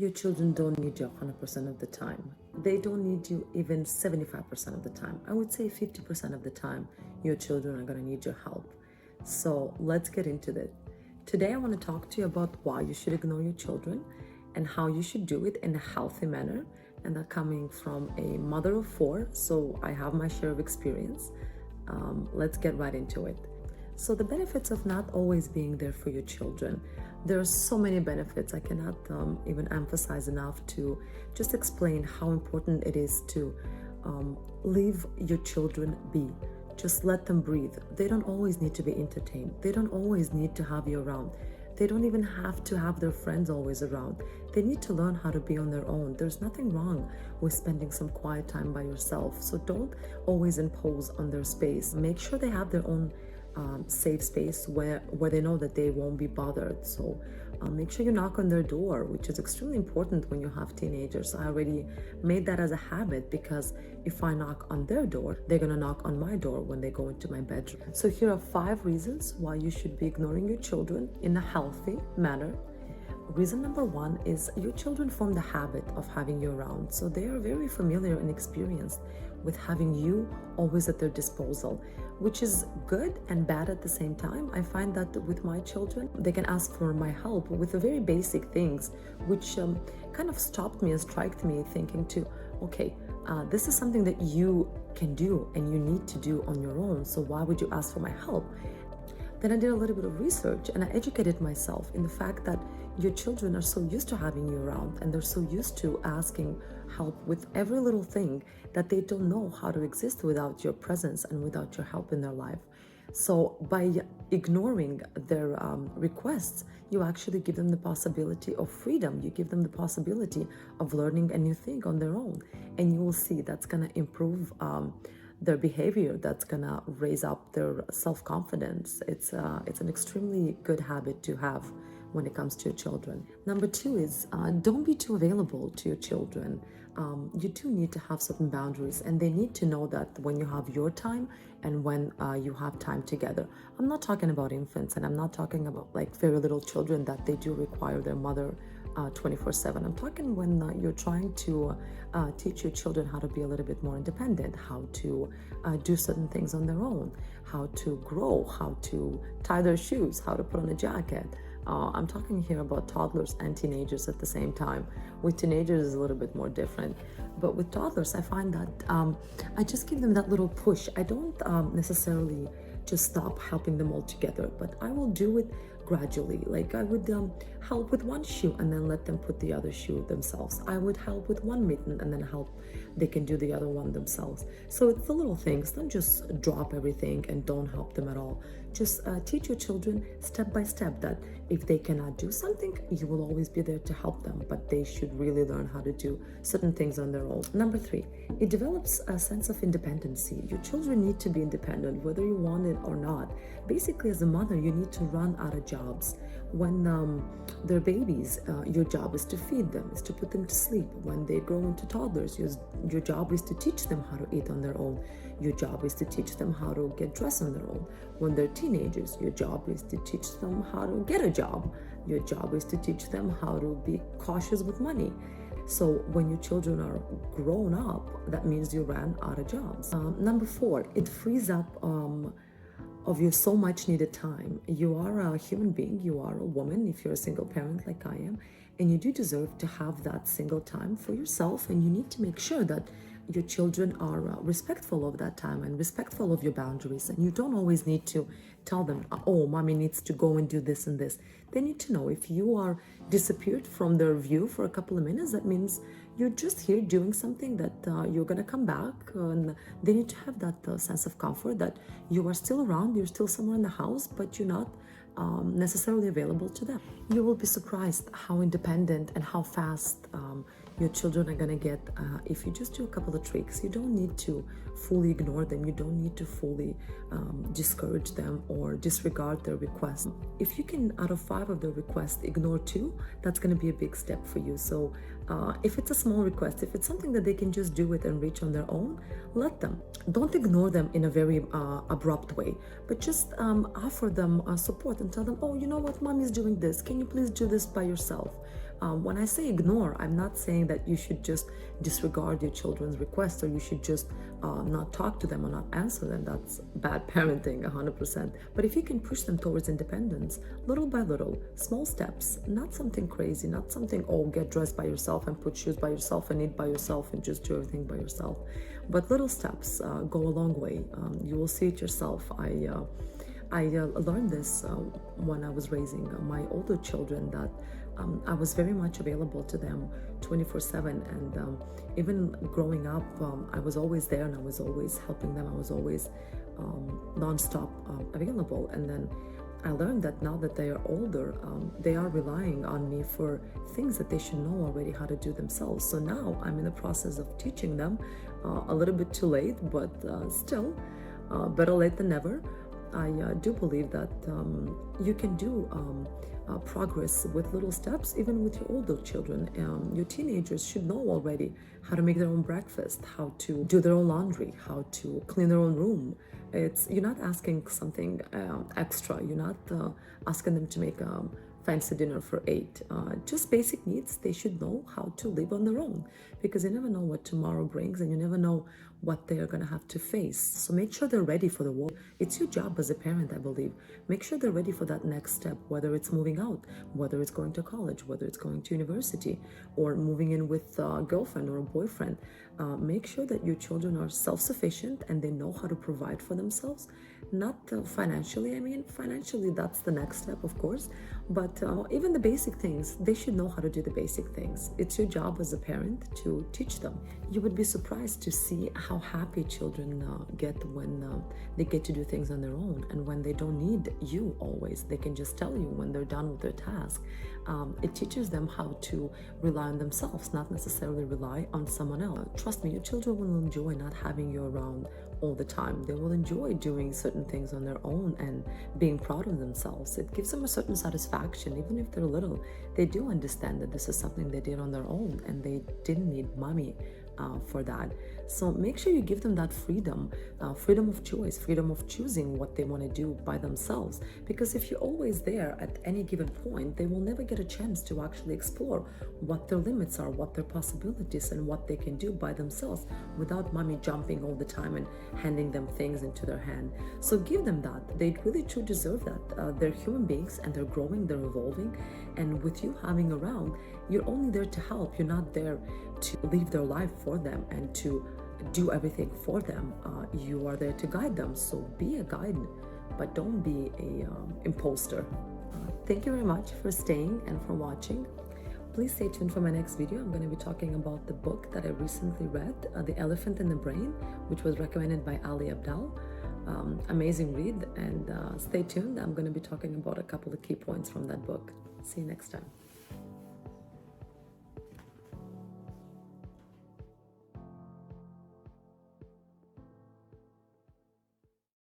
Your children don't need you 100% of the time. They don't need you even 75% of the time. I would say 50% of the time, your children are going to need your help. So let's get into it. Today, I want to talk to you about why you should ignore your children and how you should do it in a healthy manner. And that coming from a mother of four, so I have my share of experience. Let's get right into it. So the benefits of not always being there for your children. There are so many benefits. I cannot even emphasize enough to just explain how important it is to leave your children be. Just let them breathe. They don't always need to be entertained. They don't always need to have you around. They don't even have to have their friends always around. They need to learn how to be on their own. There's nothing wrong with spending some quiet time by yourself. So don't always impose on their space. Make sure they have their own safe space where they know that they won't be bothered. So make sure you knock on their door, which is extremely important when you have teenagers. I already made that as a habit because if I knock on their door, they're gonna knock on my door when they go into my bedroom. So here are 5 reasons why you should be ignoring your children in a healthy manner. Reason number 1 is your children form the habit of having you around. So they are very familiar and experienced with having you always at their disposal, which is good and bad at the same time. I find that with my children, they can ask for my help with the very basic things, which kind of stopped me and struck me thinking too, okay, this is something that you can do and you need to do on your own. So why would you ask for my help? Then I did a little bit of research and I educated myself in the fact that your children are so used to having you around and they're so used to asking help with every little thing that they don't know how to exist without your presence and without your help in their life. So by ignoring their requests, you actually give them the possibility of freedom. You give them the possibility of learning a new thing on their own. And you will see that's going to improve their behavior, that's gonna raise up their self-confidence. It's an extremely good habit to have when it comes to your children. Number 2 is don't be too available to your children. You do need to have certain boundaries and they need to know that when you have your time and when you have time together. I'm not talking about infants and I'm not talking about like very little children that they do require their mother 24/7. I'm talking when you're trying to teach your children how to be a little bit more independent, how to do certain things on their own, how to grow, how to tie their shoes, how to put on a jacket. I'm talking here about toddlers and teenagers at the same time. With teenagers, it's a little bit more different. But with toddlers, I find that I just give them that little push. I don't necessarily just stop helping them all together, but I will do it gradually. Like I would help with one shoe and then let them put the other shoe themselves. I would help with one mitten and then they can do the other one themselves. So it's the little things. Don't just drop everything and don't help them at all. Just teach your children step by step that if they cannot do something, you will always be there to help them, but they should really learn how to do certain things on their own. Number 3, it develops a sense of independency. Your children need to be independent, whether you want it or not. Basically, as a mother, you need to run out of jobs. When they're babies, your job is to feed them, is to put them to sleep. When they grow into toddlers, your job is to teach them how to eat on their own. Your job is to teach them how to get dressed on their own. When they're teenagers, your job is to teach them how to get a job. Your job is to teach them how to be cautious with money. So when your children are grown up, that means you ran out of jobs. Number 4, it frees up of your so much needed time. You are a human being, you are a woman if you're a single parent like I am, and you do deserve to have that single time for yourself, and you need to make sure that your children are respectful of that time and respectful of your boundaries. And you don't always need to tell them, oh, mommy needs to go and do this and this. They need to know if you are disappeared from their view for a couple of minutes, that means you're just here doing something that you're going to come back. And they need to have that sense of comfort that you are still around, you're still somewhere in the house, but you're not necessarily available to them. You will be surprised how independent and how fast your children are going to get if you just do a couple of tricks. You don't need to fully ignore them. You don't need to fully discourage them or disregard their requests. If you can, out of 5 of their requests, ignore 2, that's going to be a big step for you. So if it's a small request, if it's something that they can just do it and reach on their own, let them. Don't ignore them in a very abrupt way, but just offer them support and tell them, oh, you know what, mommy's doing this. Can you please do this by yourself? When I say ignore, I'm not saying that you should just disregard your children's requests, or you should just not talk to them or not answer them. That's bad parenting, 100%. But if you can push them towards independence, little by little, small steps, not something crazy, not something, oh, get dressed by yourself and put shoes by yourself and eat by yourself and just do everything by yourself. But little steps go a long way. You will see it yourself. I learned this when I was raising my older children, that I was very much available to them 24/7. And even growing up, I was always there, and I was always helping them. I was always nonstop available. And then I learned that now that they are older, they are relying on me for things that they should know already how to do themselves. So now I'm in the process of teaching them, a little bit too late, but still better late than never. I do believe that you can do progress with little steps, even with your older children. Your teenagers should know already how to make their own breakfast, how to do their own laundry, how to clean their own room. You're not asking something extra. You're not asking them to make a fancy dinner for 8. Just basic needs. They should know how to live on their own, because you never know what tomorrow brings, and you never know what they are going to have to face. So make sure they're ready for the world. It's your job as a parent, I believe. Make sure they're ready for that next step, whether it's moving out, whether it's going to college, whether it's going to university, or moving in with a girlfriend or a boyfriend. Make sure that your children are self-sufficient and they know how to provide for themselves. Not financially. I mean, financially, that's the next step, of course. But even the basic things, they should know how to do the basic things. It's your job as a parent to teach them. You would be surprised to see how happy children get when they get to do things on their own, and when they don't need you always. They can just tell you when they're done with their task. It teaches them how to rely on themselves, not necessarily rely on someone else. Trust me, your children will enjoy not having you around all the time. They will enjoy doing certain things on their own and being proud of themselves. It gives them a certain satisfaction. Even if they're little, they do understand that this is something they did on their own, and they didn't need mommy for that. So make sure you give them that freedom of choice, freedom of choosing what they want to do by themselves. Because if you're always there at any given point, they will never get a chance to actually explore what their limits are, what their possibilities, and what they can do by themselves without mommy jumping all the time and handing them things into their hand. So give them that. They really truly deserve that. They're human beings, and they're growing, they're evolving. And with you having around, you're only there to help. You're not there to live their life for them and to do everything for them. You are there to guide them. So be a guide, but don't be a imposter. Thank you very much for staying and for watching. Please stay tuned for my next video. I'm going to be talking about the book that I recently read, The Elephant in the Brain, which was recommended by Ali Abdal. Amazing read, and stay tuned. I'm going to be talking about a couple of key points from that book. See you next time.